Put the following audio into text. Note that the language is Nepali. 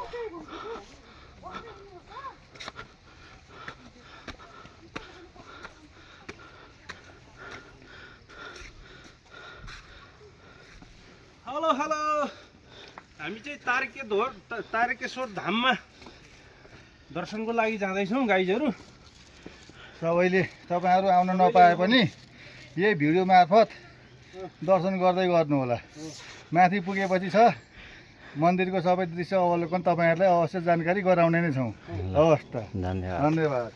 हेलो हेलो हामी चाहिँ तारकेश्वर धाममा दर्शनको लागि जाँदैछौँ गाइजहरू। सबैले तपाईँहरू आउन नपाए पनि यही भिडियो मार्फत दर्शन गर्दै गर्नु होला। माथि पुगेपछि छ मन्दिरको सबै दृश्य अवलोकन तपाईँहरूलाई अवश्य जानकारी गराउने नै छौँ। हवस् त, धन्यवाद।